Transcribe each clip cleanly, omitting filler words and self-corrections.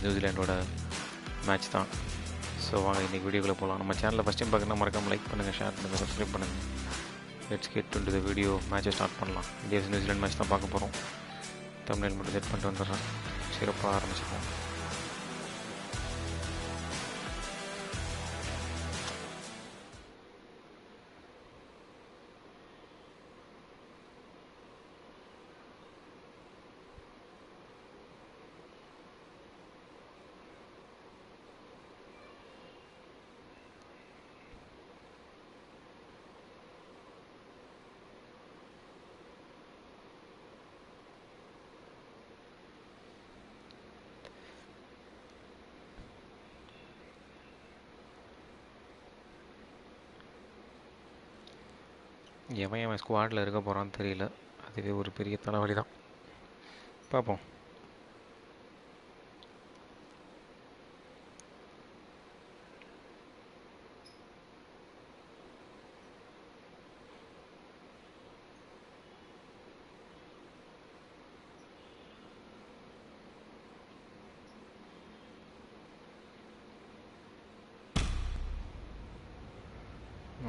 நியூசிலாண்டோட match தான். So வாங்க இன்றைக்கி வீடியோக்குள்ளே போகலாம். நம்ம சேனலில் ஃபஸ்ட் டைம் பார்க்கணும்னா மறக்காமல் லைக் பண்ணுங்கள், ஷேர் பண்ணுங்கள், சப்ஸ்கிரைப் பண்ணுங்கள். Let's get into the video. மேட்சை ஸ்டார்ட் பண்ணலாம். இந்தியா நியூசிலாந்து மேட்ச் தான் பார்க்க போகிறோம். தமிழ்நாடு மட்டும் செட் பண்ணிட்டு வந்துடுறேன். சிறப்பாக ஆரம்பிச்சிருக்கோம். எவன் ஸ்குவாடில் இருக்க போகிறான்னு தெரியல. அதுவே ஒரு பெரிய தலைவலி தான். பார்ப்போம்.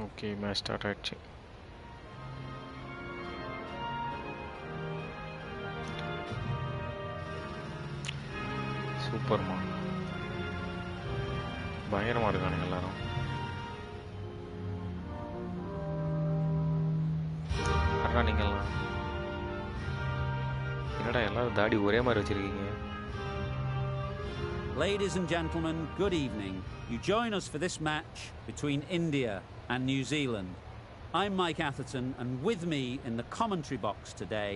ஓகே, மேட்ச் ஸ்டார்ட் ஆகிடுச்சு. சூப்பர்மா, பயங்கரமாக இருக்கானுங்க எல்லாரும். அண்ணா நீங்கள்லாம் என்னடா எல்லாரும் தாடி ஒரே மாதிரி வச்சிருக்கீங்க? Ladies and gentlemen, good evening. You join us for this match between India and New Zealand. I'm Mike Atherton, and with me in the commentary box today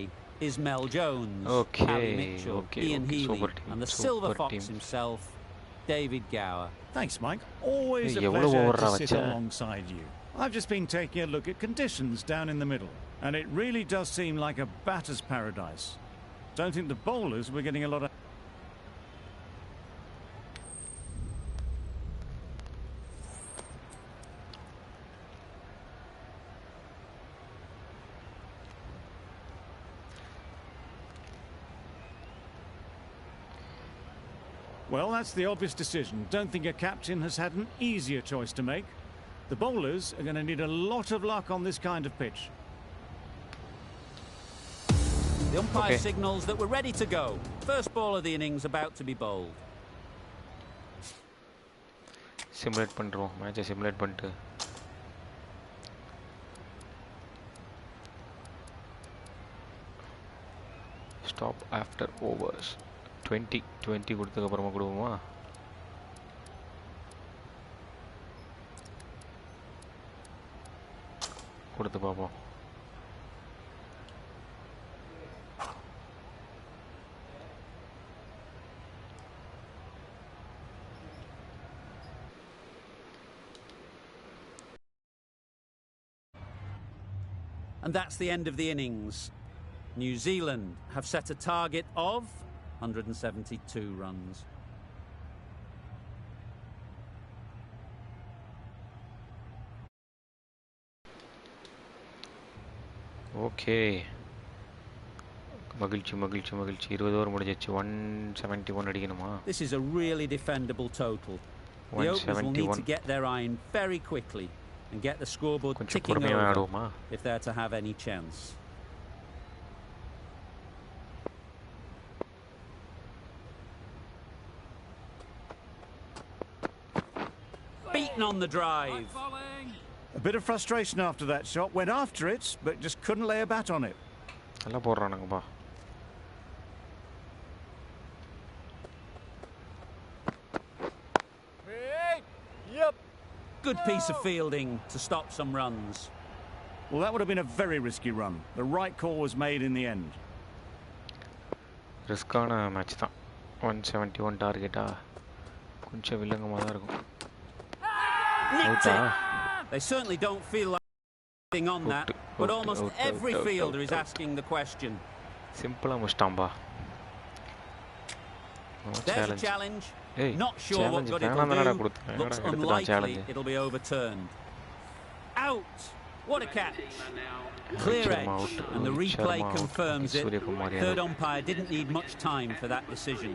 is Mel Jones, Harry Mitchell, Ian Healy, and the Silver Fox himself, David Gower. Thanks, Mike. Always a pleasure to sit alongside you. I've just been taking a look at conditions down in the middle, and it really does seem like a batter's paradise. Don't think the bowlers were getting a lot of... Well, that's the obvious decision. Don't think a captain has had an easier choice to make. The bowlers are going to need a lot of luck on this kind of pitch. The umpire signals that we're ready to go. First ball of the innings about to be bowled. Simulate பண்றோம். மேட்சை simulate பண்ணிட்டு stop after overs. 20 கொடுத்ததுக்கு அப்புறமா கொடுப்போமா? கொடுத்து பார்ப்போம். And that's the end of the innings. New Zealand have set a target of 172 runs. Okay. மகிழ்ச்சி 20 over முடிஞ்சிச்சு. 171 அடிக்கணுமா? This is a really defendable total. The openers will need to get their iron very quickly and get the scoreboard ticking over if they're to have any chance. Beaten on the drive. A bit of frustration after that shot. Went after it, but just couldn't lay a bat on it. நல்லா போடுறானுங்கப்பா. Yep. Good piece of fielding to stop some runs. Well, that would have been a very risky run. The right call was made in the end. ரிஸ்கான match தான். 171 டார்கெட்டா கொஞ்சம் வில்லங்கமாக தான் இருக்கும். They certainly don't feel like on that, but almost every fielder is asking the question. Simple முடிச்சிட்டாம்பா. There's a challenge. Not sure what good it'll do. Looks unlikely it'll be overturned. Out. What a catch. Clear edge, and the replay confirms it. Third umpire didn't need much time for that decision.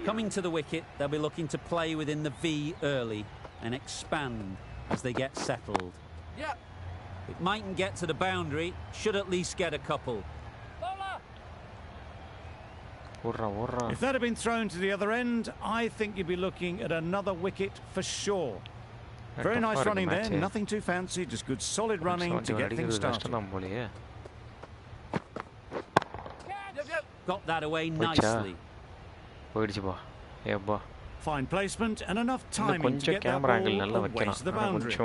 Coming to the wicket, they'll be looking to play within the V early and expand as they get settled. Yeah. It mightn't get to the boundary, should at least get a couple. If that had been thrown to the other end, I think you'd be looking at another wicket for sure. Very nice running there, nothing too fancy, just good solid running to get things started. Got that away nicely. Fine placement and enough timing to get that ball away to the boundary.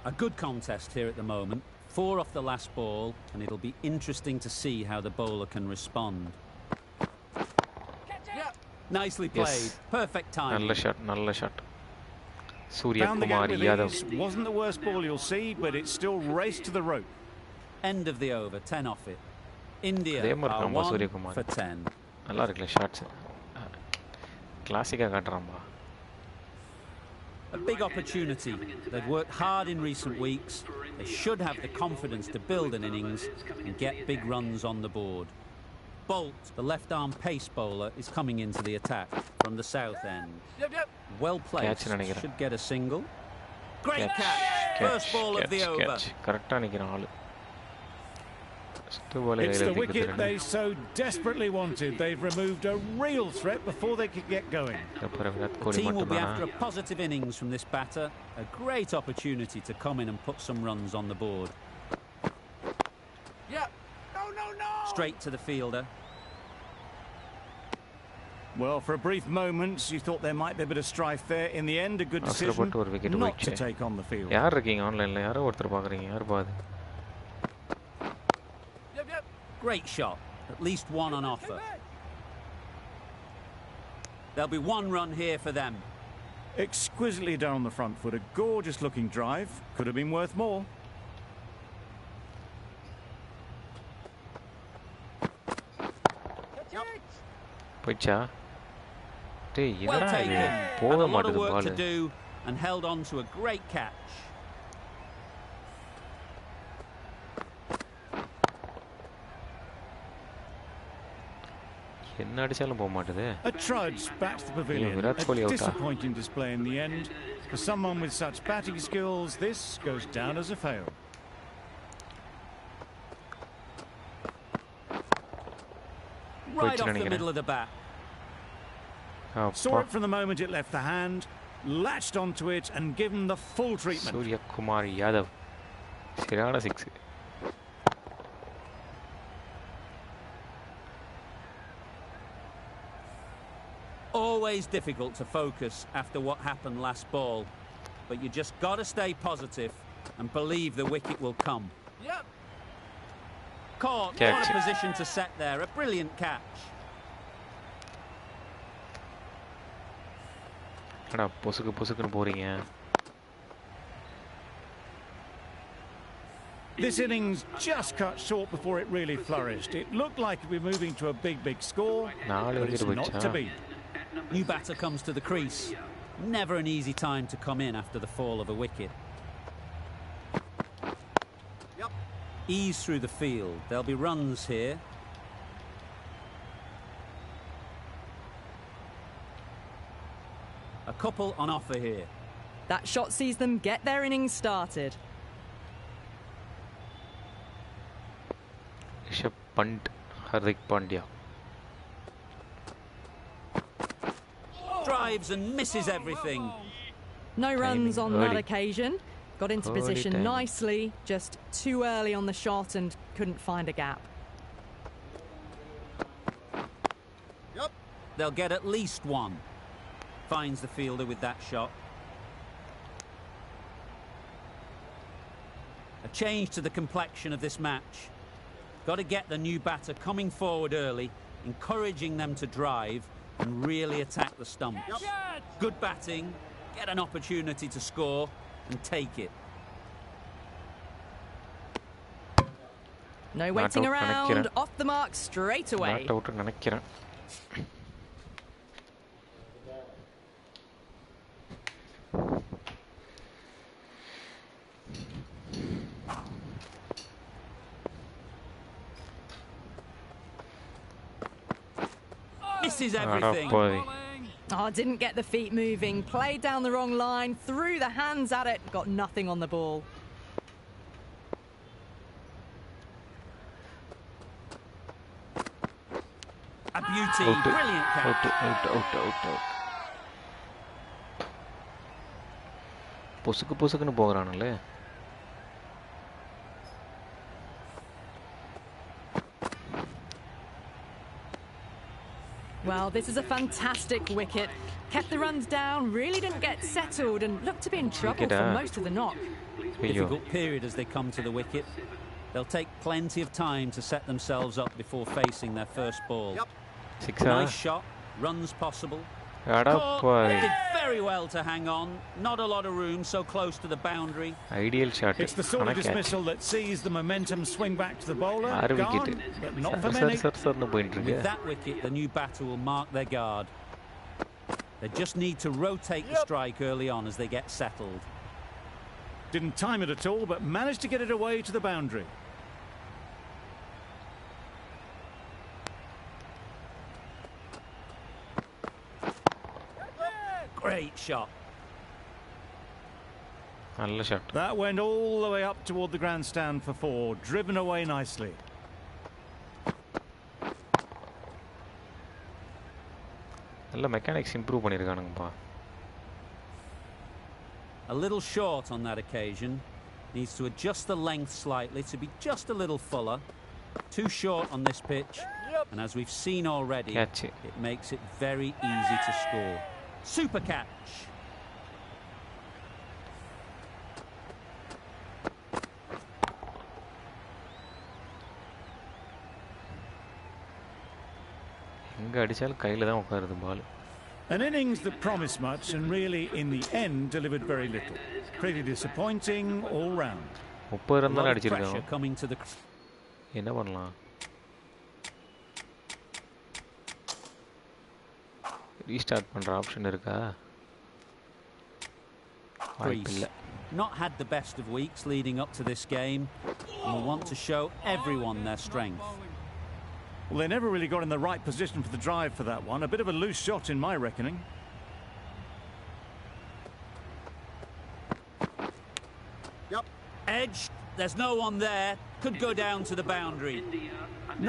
A good contest here at the moment. 4 off the last ball, and it'll be interesting to see how the bowler can respond. Nicely played. Yes. Perfect time. Nalla shot. Surya Found the Kumar gap with Yadav. ease. Wasn't the worst ball you'll see, but it's still raced to the rope. End of the over, 10 off it. India Surya are 1 Kumar. for 10. நல்லா இருக்குல்ல shots கிளாசிக்கா காட்டுறாம்பா. A big opportunity. They've worked hard in recent weeks. They should have the confidence to build an innings and get big runs on the board. Bolt, the left-arm pace bowler, is coming into the attack from the south end. Well placed. Should get a single. Great catch. First ball of the over. கரெக்டா நிக்கிறான் ஆளு. It's the wicket they so desperately wanted. They've removed a real threat before they could get going. The team will be after a positive innings from this batter. A great opportunity to come in and put some runs on the board. Yeah. No. Straight to the fielder. Well, for a brief moment, you thought there might be a bit of strife there. In the end, a good decision not to take on the field. யார் இருக்கீங்க ஆன்லைன்ல? யாரோ ஒருத்தர் பாக்குறீங்க. யார் பாது? Great shot. At least one on offer. There'll be 1 run here for them. Exquisitely done on the front foot. A gorgeous looking drive. Could have been worth more. போய்ச்சா? டேய் Well என்னடா இது? taken. போக Had a lot of மாட்டேது work ball. to do and held on to a great catch. என்ன அடிச்சாலும் போக மாட்டேது. A trudge back to the pavilion. A disappointing display in the end. For someone with such batting skills, this goes down as a fail. Right off the middle of the bat. Saw it from the moment it left the hand, latched onto it and given the full treatment. Surya Kumar Yadav. சரியான 6. Always difficult to focus after what happened last ball, but you just got to stay positive and believe the wicket will come. Yep. Caught. Catch. What a position to set there. A brilliant catch. அடா பொசுக்குன்னு போறீங்க. This innings just cut short before it really flourished. It looked like it would be moving to a big score, but it's not to be. New batter comes to the crease. Never an easy time to come in after the fall of a wicket. Yep. Ease through the field. There'll be runs here. A couple on offer here. That shot sees them get their innings started. Rishabh Pant, Hardik Pandya. Drives and misses everything. No runs on that occasion. Got into Early position timing. nicely, just too early on the shot and couldn't find a gap. Yep. They'll get at least 1. Finds the fielder with that shot. A change to the complexion of this match. Got to get the new batter coming forward early, encouraging them to drive and really attack the stumps. Yep. Good batting, get an opportunity to score and take it. No waiting out around, நினைக்கிறேன். off the mark straight away. Not out நினைக்கிறேன். This is everything. Oh, didn't get the feet moving, played down the wrong line, threw the hands at it, got nothing on the ball. A beauty, brilliant catch. Out. பொசுக்குன்னு போகிறானுங்களே. Well, this is a fantastic wicket. Kept the runs down, really didn't get settled and looked to be in trouble for most of the knock. Difficult period as they come to the wicket. They'll take plenty of time to set themselves up before facing their first ball. Nice shot, runs possible. Caught, did very well to hang on. Not a lot of room, so close to the boundary. Ideal shot. It's the sort of dismissal that sees the momentum swing back to the bowler. Gone, but not for many. With that wicket, the new batter will mark their guard. They just need to rotate the strike early on as they get settled. Didn't time it at all, but managed to get it away to the boundary. Great shot. That went all the way up toward the grandstand for 4, driven away nicely. நல்ல mechanics improve பண்ணிருக்கானுங்கப்பா. A little short on that occasion. Needs to adjust the length slightly to be just a little fuller. Too short on this pitch. And as we've seen already, it makes it very easy to score. Super catch. எங்க அடிச்சாலும் கையில தான் உட்காருது பால். An innings that promised much and really in the end delivered very little. Pretty disappointing all round. 30 run தான் அடிச்சிருக்கான். என்ன பண்ணலாம்? Restart பண்ற option இருக்கா? வாய்ப்பில்லை. Not had the best of weeks leading up to this game and will want to show everyone their strength. Well, they never really got in the right position for the drive for that one. A bit of a loose shot in my reckoning. Edge, there's no one there. Could go down to the boundary.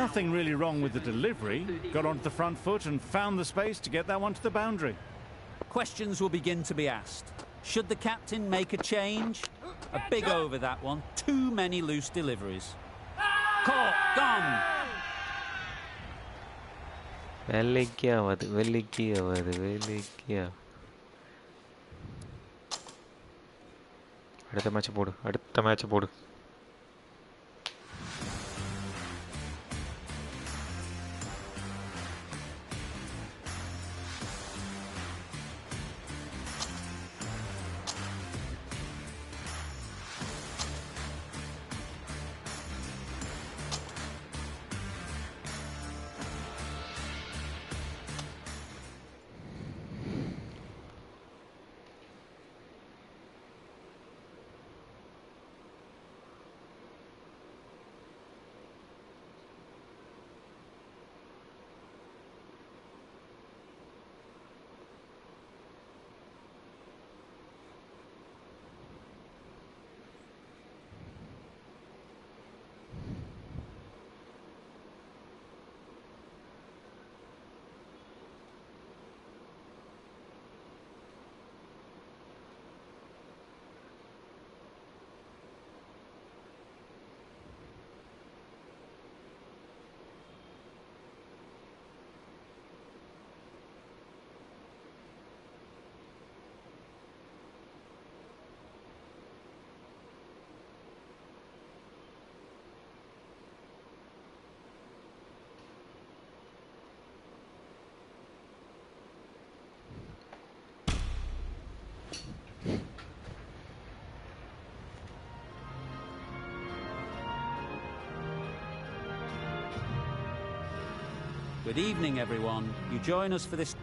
Nothing really wrong with the delivery. Got onto the front foot and found the space to get that one to the boundary. Questions will begin to be asked. Should the captain make a change? A big over that one. Too many loose deliveries. Caught, gone. வெள்ளிக்கியா. அடுத்த match போடு. Good evening, everyone. You join us for this...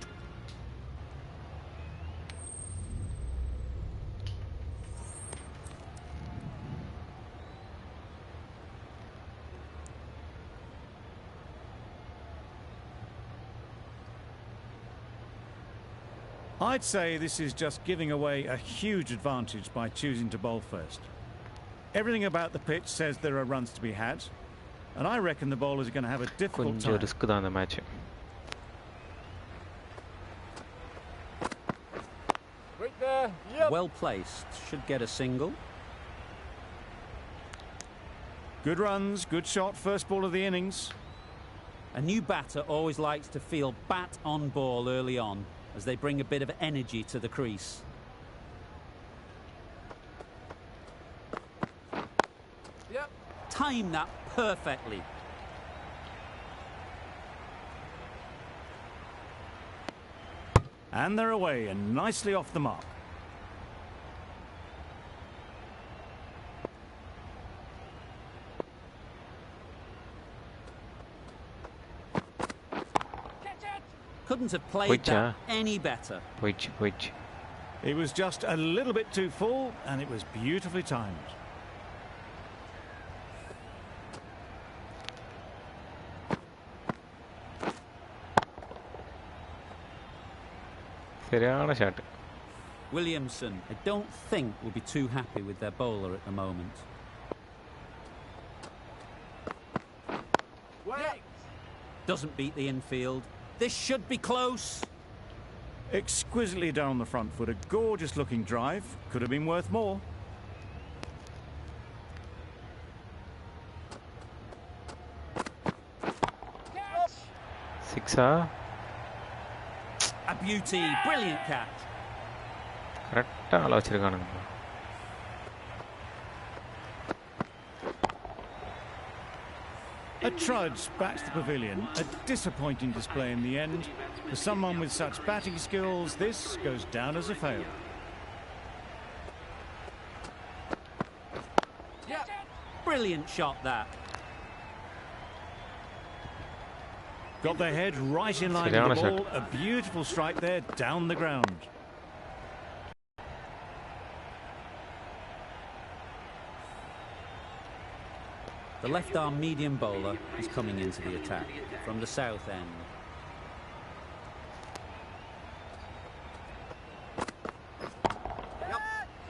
I'd say this is just giving away a huge advantage by choosing to bowl first. Everything about the pitch says there are runs to be had, and I reckon the bowlers are going to have a difficult கொஞ்சம் time. Risk தான் அந்த match. Right there. Yep. Well placed. Should get a single. Good runs, good shot, first ball of the innings. A new batter always likes to feel bat on ball early on, as they bring a bit of energy to the crease. Yep. Time that perfectly. And they're away and nicely off the mark. Couldn't have played Which, that any better. Which. It was just a little bit too full, and it was beautifully timed. சரியான shot. Williamson, I don't think, will be too happy with their bowler at the moment. Wait. Doesn't beat the infield. This should be close. Exquisitely done on the front foot, a gorgeous looking drive. Could have been worth more. Sixer. A beauty, brilliant catch. கரெக்டாக ஆள வச்சிருக்கானுங்க. A trudge back to the pavilion, a disappointing display in the end. For someone with such batting skills, this goes down as a fail. Yeah. Brilliant shot that. Got their head right in line with the ball. A beautiful strike there, down the ground. The left-arm medium bowler is coming into the attack from the south end.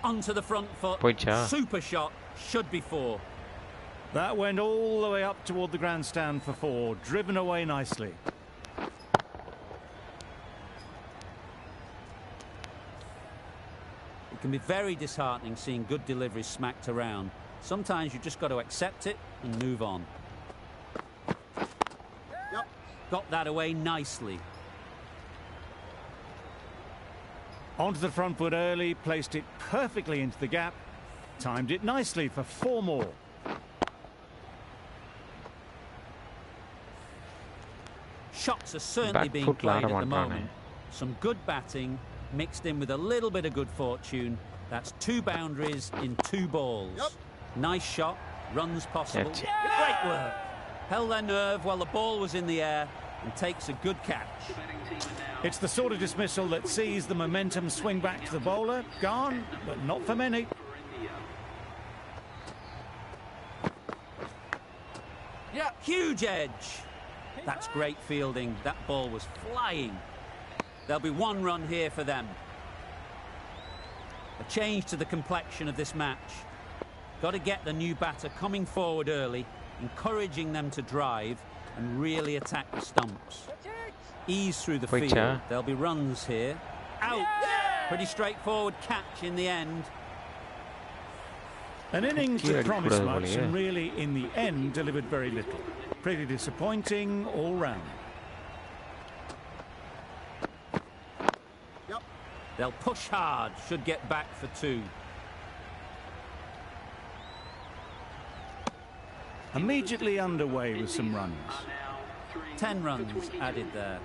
Onto the front foot. Super shot. Should be four. That went all the way up toward the grandstand for four, driven away nicely. It can be very disheartening seeing good deliveries smacked around. Sometimes you just got to accept it and move on. Yep. Got that away nicely. Onto the front foot early, placed it perfectly into the gap. Timed it nicely for four more. Shots are certainly being played at the moment. Some good batting mixed in with a little bit of good fortune. That's 2 boundaries in 2 balls. Yep. Nice shot, runs possible. Yeah. Great work. Held their nerve while the ball was in the air and takes a good catch. It's the sort of dismissal that sees the momentum swing back to the bowler. Gone, but not for many. Yeah, huge edge. That's great fielding. That ball was flying. There'll be 1 run here for them. A change to the complexion of this match. Got to get the new batter coming forward early, encouraging them to drive and really attack the stumps. Ease through the field. There'll be runs here. Out. Yeah! Pretty straightforward catch in the end. An innings that promised much and really, in the end, delivered very little. Pretty disappointing all round. Yep. They'll push hard. Should get back for 2. Immediately underway with some runs. 10 runs added there.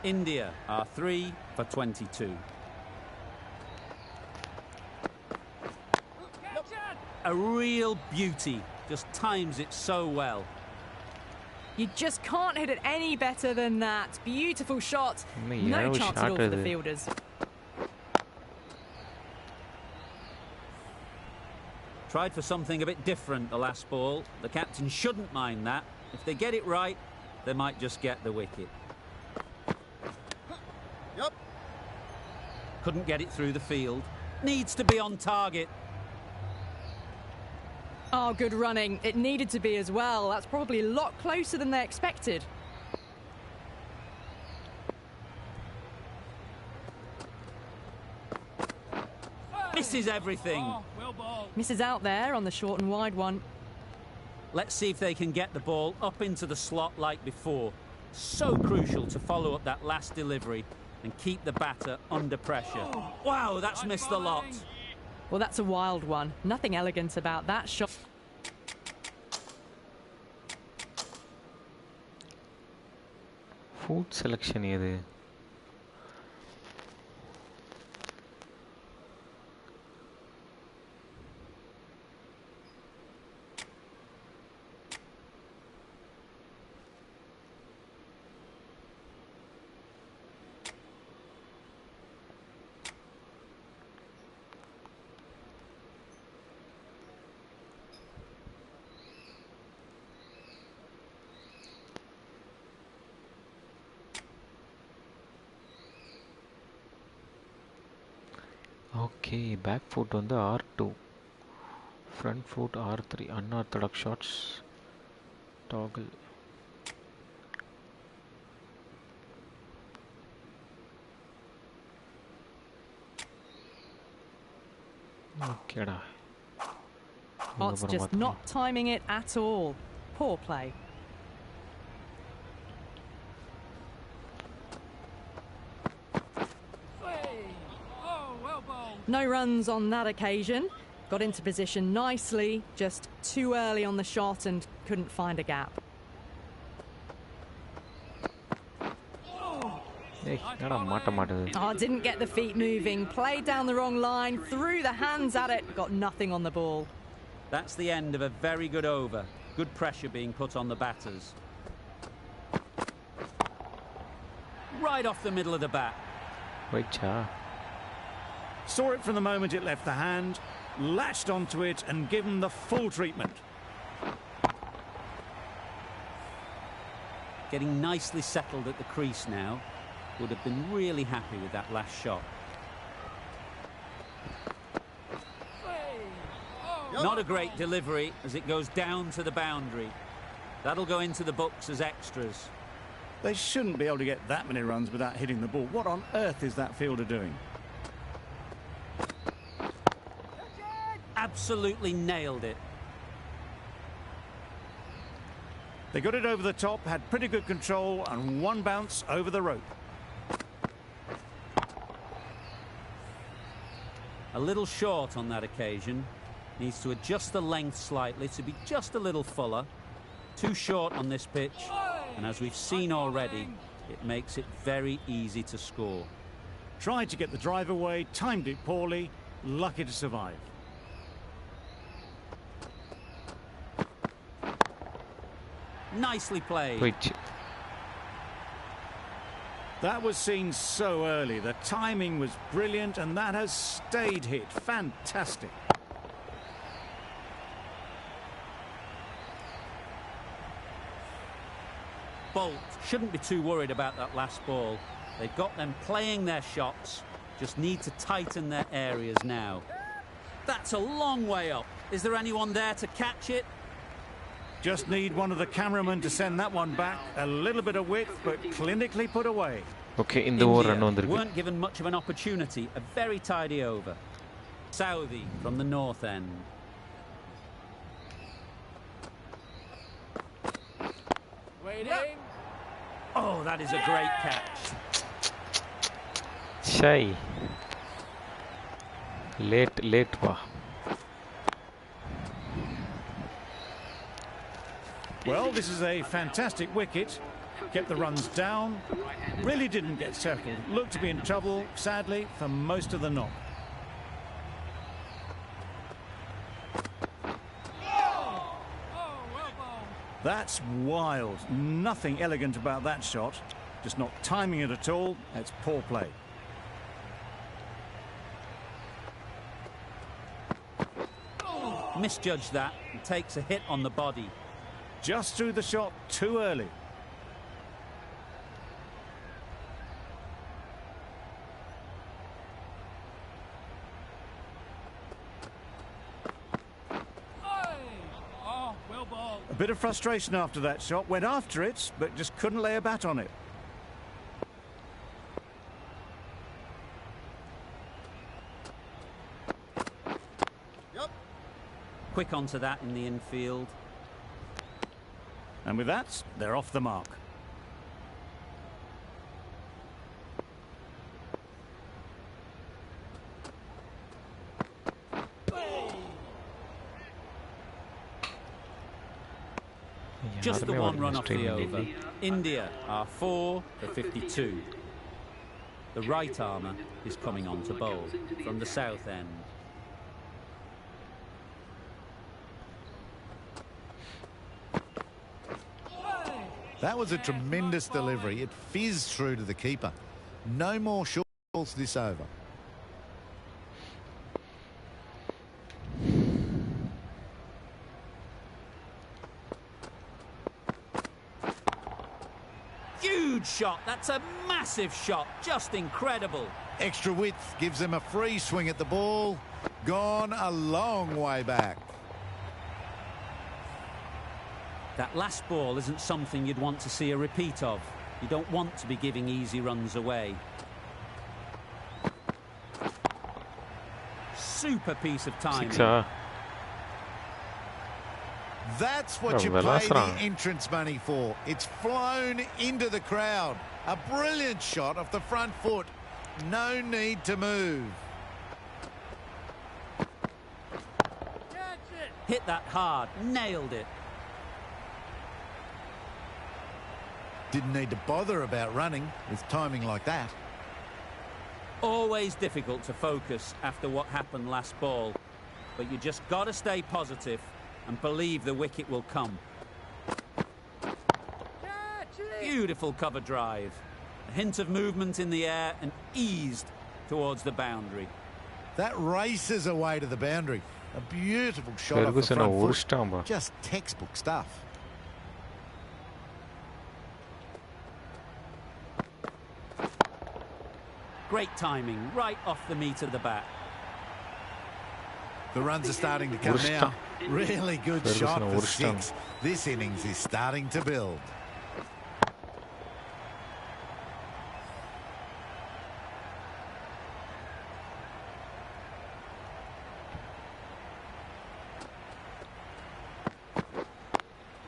India are 3 for 22. A real beauty. Just times it so well. You just can't hit it any better than that. Beautiful shot. No chance at all for the fielders. Tried for something a bit different the last ball. The captain shouldn't mind that. If they get it right, they might just get the wicket. Yep. couldn't get it through the field. Needs to be on target. Oh, good running. It needed to be as well. That's probably a lot closer than they expected. Misses everything. Misses out there on the short and wide one. Let's see if they can get the ball up into the slot like before. So crucial to follow up that last delivery and keep the batter under pressure. Wow, that's missed a lot. Well, that's a wild one. Nothing elegant about that shot. Food selection edu. Okay, back foot on the R2, front foot R3, unorthodox shots, toggle. Okay da. Ott's just not timing it at all. Poor play. No runs on that occasion. Got into position nicely, just too early on the shot and couldn't find a gap. Oh, didn't get the feet moving. Played down the wrong line, threw the hands at it, got nothing on the ball. That's the end of a very good over. Good pressure being put on the batters. Right off the middle of the bat. Saw it from the moment it left the hand, latched onto it and given the full treatment. Getting nicely settled at the crease now. Would have been really happy with that last shot. Not a great delivery as it goes down to the boundary. That'll go into the books as extras. They shouldn't be able to get that many runs without hitting the ball. What on earth is that fielder doing? Absolutely nailed it. They got it over the top, had pretty good control and one bounce over the rope. A little short on that occasion. Needs to adjust the length slightly to be just a little fuller. Too short on this pitch, and as we've seen already, it makes it very easy to score. Tried to get the drive away, timed it poorly, lucky to survive. Nicely played. That was seen so early. The timing was brilliant, and that has stayed hit. Fantastic. Bolt shouldn't be too worried about that last ball. They've got them playing their shots, just need to tighten their areas now. That's a long way up. Is there anyone there to catch it? Just need one of the cameramen to send that one back. A little bit of width, but clinically put away. Okay, in the over weren't given much of an opportunity. A very tidy over. Southey from the north end. Waiting. Oh, that is a great catch. Shy. Late va. Well, this is a fantastic wicket. Kept the runs down. Really didn't get settled. Looked to be in trouble, sadly, for most of the knock. That's wild. Nothing elegant about that shot. Just not timing it at all. It's poor play. Misjudged that and takes a hit on the body. Just threw the shot too early. bit of frustration after that shot. Went after it, but just couldn't lay a bat on it. Quick onto that in the infield. And with that, they're off the mark. Just the one run off the over. India are 4 for 52. The right armour is coming on to bowl from the south end. That was a tremendous delivery. It fizzed through to the keeper. No more short balls this over. Huge shot. That's a massive shot. Just incredible. Extra width gives them a free swing at the ball. Gone a long way back. That last ball isn't something you'd want to see a repeat of. You don't want to be giving easy runs away. Super piece of timing. That's what you pay the entrance money for. It's flown into the crowd. A brilliant shot off the front foot. No need to move. Hit that hard. Nailed it. Didn't need to bother about running with timing like that. Always difficult to focus after what happened last ball. But you just got to stay positive and believe the wicket will come. Beautiful cover drive. A hint of movement in the air and eased towards the boundary. That races away to the boundary. A beautiful shot off the front foot. Just textbook stuff. Great timing, right off the meat of the bat. The runs are starting to come now. Really good shot for 6. This innings is starting to build.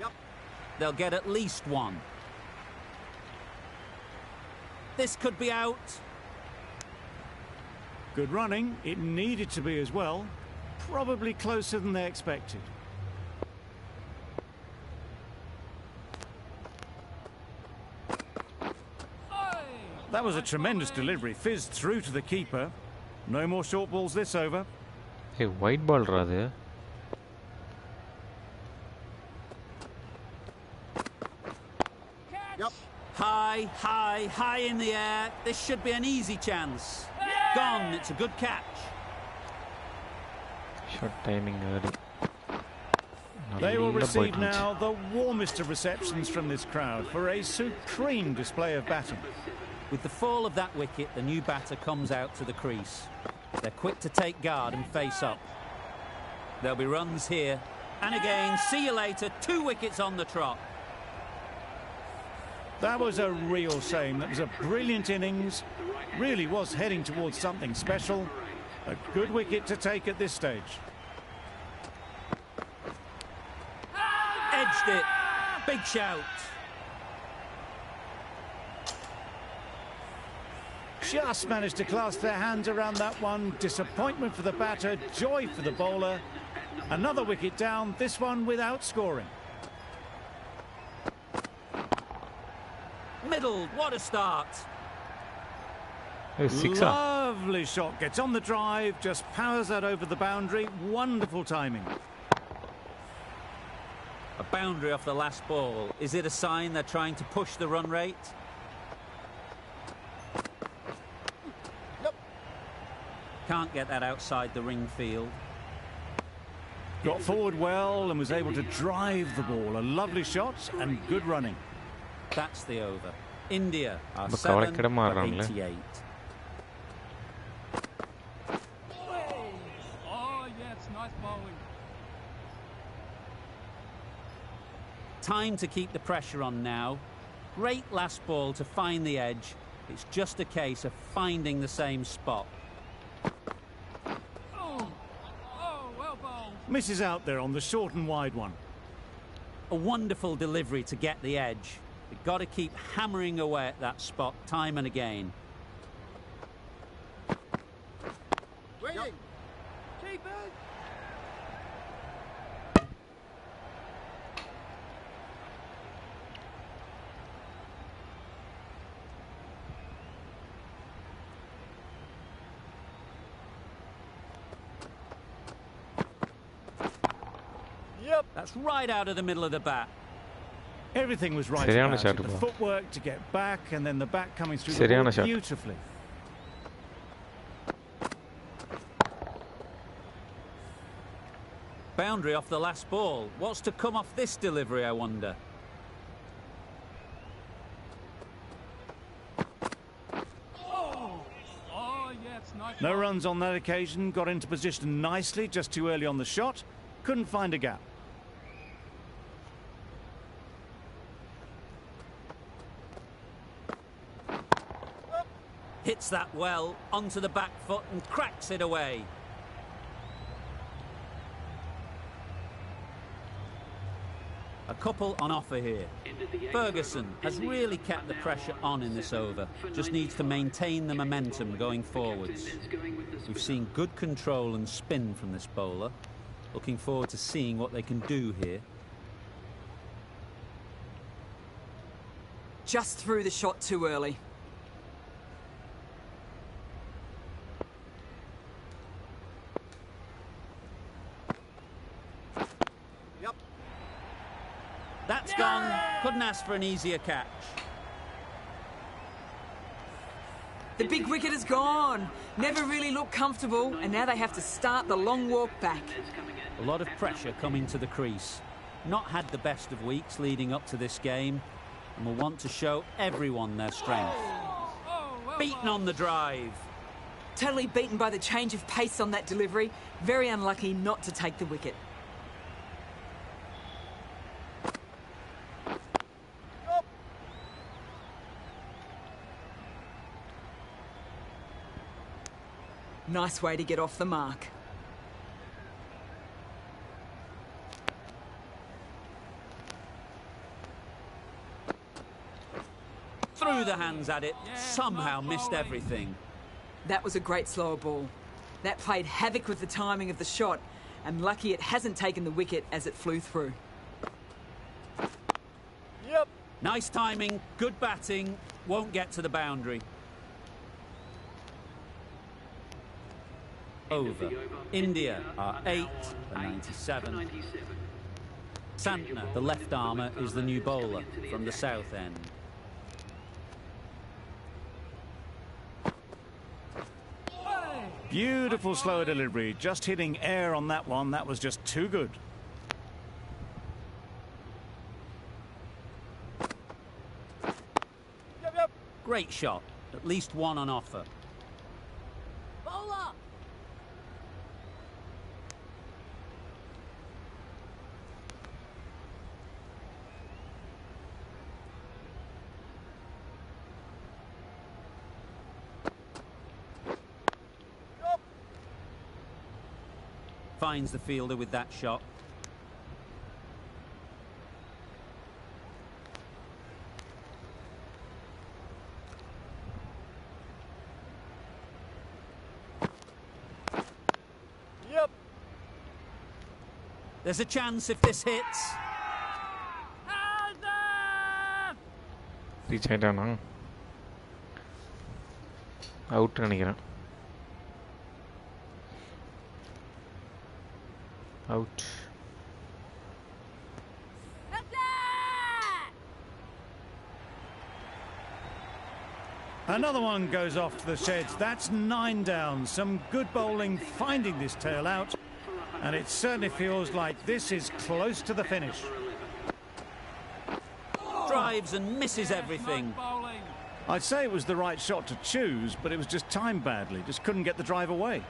Yep. They'll get at least one. This could be out. Good running. It needed to be as well. Probably closer than they expected. That was a tremendous delivery. Fizzed through to the keeper. No more short balls this over. Hey, white ball rather. Yep. High, high, high in the air. This should be an easy chance. Gone. It's a good catch. Short timing early. They will receive now the warmest of receptions from this crowd for a supreme display of batting. With the fall of that wicket, the new batter comes out to the crease. They're quick to take guard and face up. There'll be runs here. And again, see you later. 2 wickets on the trot. That was a real shame. That was a brilliant innings. Really was heading towards something special. A good wicket to take at this stage. Edged it. Big shout. Just managed to clasp their hands around that one. Disappointment for the batter, joy for the bowler. Another wicket down, this one without scoring. Middle, what a start. Lovely shot, gets on the drive, just powers that over the boundary. Wonderful timing. A boundary off the last ball. Is it a sign they're trying to push the run rate? Nope. Can't get that outside the ring field. Got forward well and was able to drive the ball. A lovely shot and good running. That's the over. India are 7 for 88. Oh, yes, nice bowling. time to keep the pressure on now. Great last ball to find the edge. It's just a case of finding the same spot. Well bowled. Misses out there on the short and wide one. A wonderful delivery to get the edge. We've got to keep hammering away at that spot time and again. Waiting. Keeper. Yep. That's right out of the middle of the bat. Everything was right Seriயான about shot it. The bro. footwork to get back and then the back coming through the Seriயான ball shot. beautifully. Boundary off the last ball. What's to come off this delivery, I wonder? Oh, yes, nice. No runs on that occasion. Got into position nicely, just too early on the shot. Couldn't find a gap. Hits that well onto the back foot and cracks it away. A couple on offer here. Ferguson has really kept the pressure on in this over. Just needs to maintain the momentum going forwards. We've seen good control and spin from this bowler. Looking forward to seeing what they can do here. Just threw the shot too early. That's gone. Couldn't ask for an easier catch. The big wicket is gone. Never really looked comfortable, and now they have to start the long walk back. A lot of pressure coming to the crease. Not had the best of weeks leading up to this game, and will want to show everyone their strength. Beaten on the drive. Totally beaten by the change of pace on that delivery. Very unlucky not to take the wicket. Nice way to get off the mark. Threw the hands at it, somehow missed everything. That was a great slower ball. That played havoc with the timing of the shot, and lucky it hasn't taken the wicket as it flew through. Nice timing, good batting, won't get to the boundary. Over. India are 8 for 97. Santner, the left armour, is the new bowler from the south end. Beautiful slower delivery. Just hitting air on that one. That was just too good. Great shot. At least one on offer. Bowler. Finds the fielder with that shot. There's a chance if this hits. Reach ஆயிட்டானா out நினைக்கிறேன் out Another one goes off to the sheds. That's 9 down. Some good bowling finding this tail out. And it certainly feels like this is close to the finish. Drives and misses everything. I'd say it was the right shot to choose, but it was just timed badly. Just couldn't get the drive away.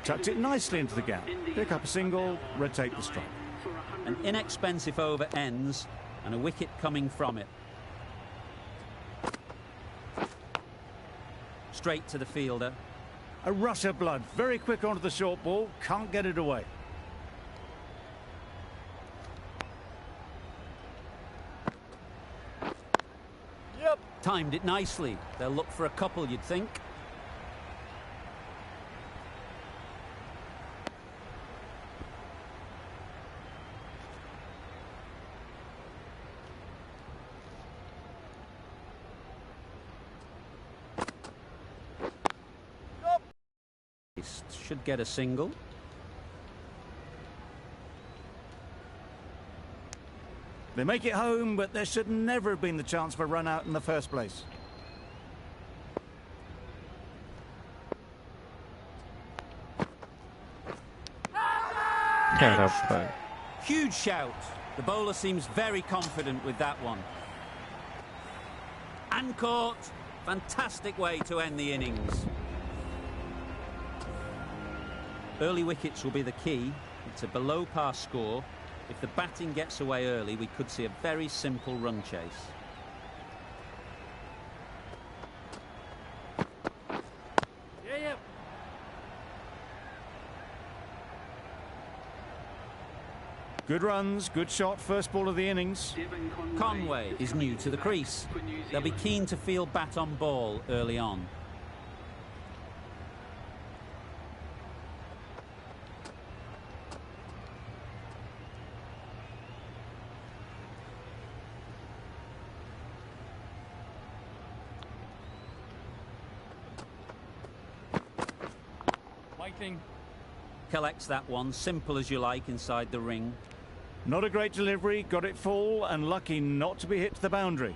Tucked it nicely into the gap. Pick up a single, rotate the strike. An inexpensive over ends and a wicket coming from it. Straight to the fielder. A rush of blood, very quick onto the short ball, can't get it away. Yep. Timed it nicely. They'll look for a couple, you'd think. Should get a single. They make it home, but there should never have been the chance for a run out in the first place. Huge shout. The bowler seems very confident with that one. And caught. Fantastic way to end the innings. Early wickets will be the key. It's a below par score. If the batting gets away early, we could see a very simple run chase. Yeah. Good runs, good shot, first ball of the innings. Conway is new to the crease. They'll be keen to field bat on ball early on. Collects that one, simple as you like, inside the ring. Not a great delivery, got it full, and lucky not to be hit to the boundary.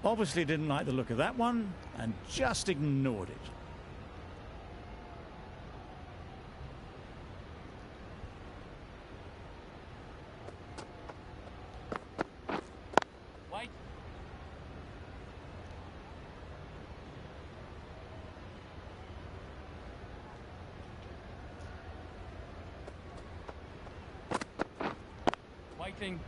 Obviously didn't like the look of that one, and just ignored it. Waiting.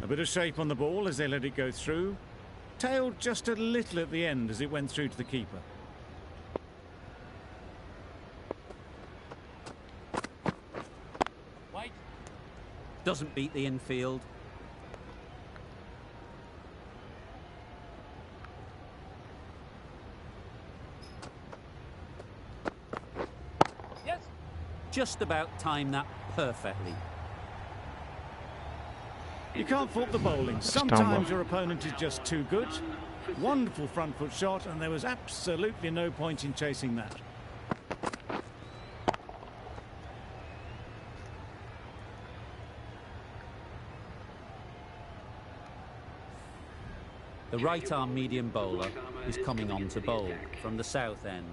A bit of shape on the ball as they let it go through. Tailed just a little at the end as it went through to the keeper. Wait. Doesn't beat the infield. Yes. Just about timed that perfectly. You can't fault the bowling. Sometimes your opponent is just too good. Wonderful front foot shot, and there was absolutely no point in chasing that. The right-arm medium bowler is coming on to bowl from the south end.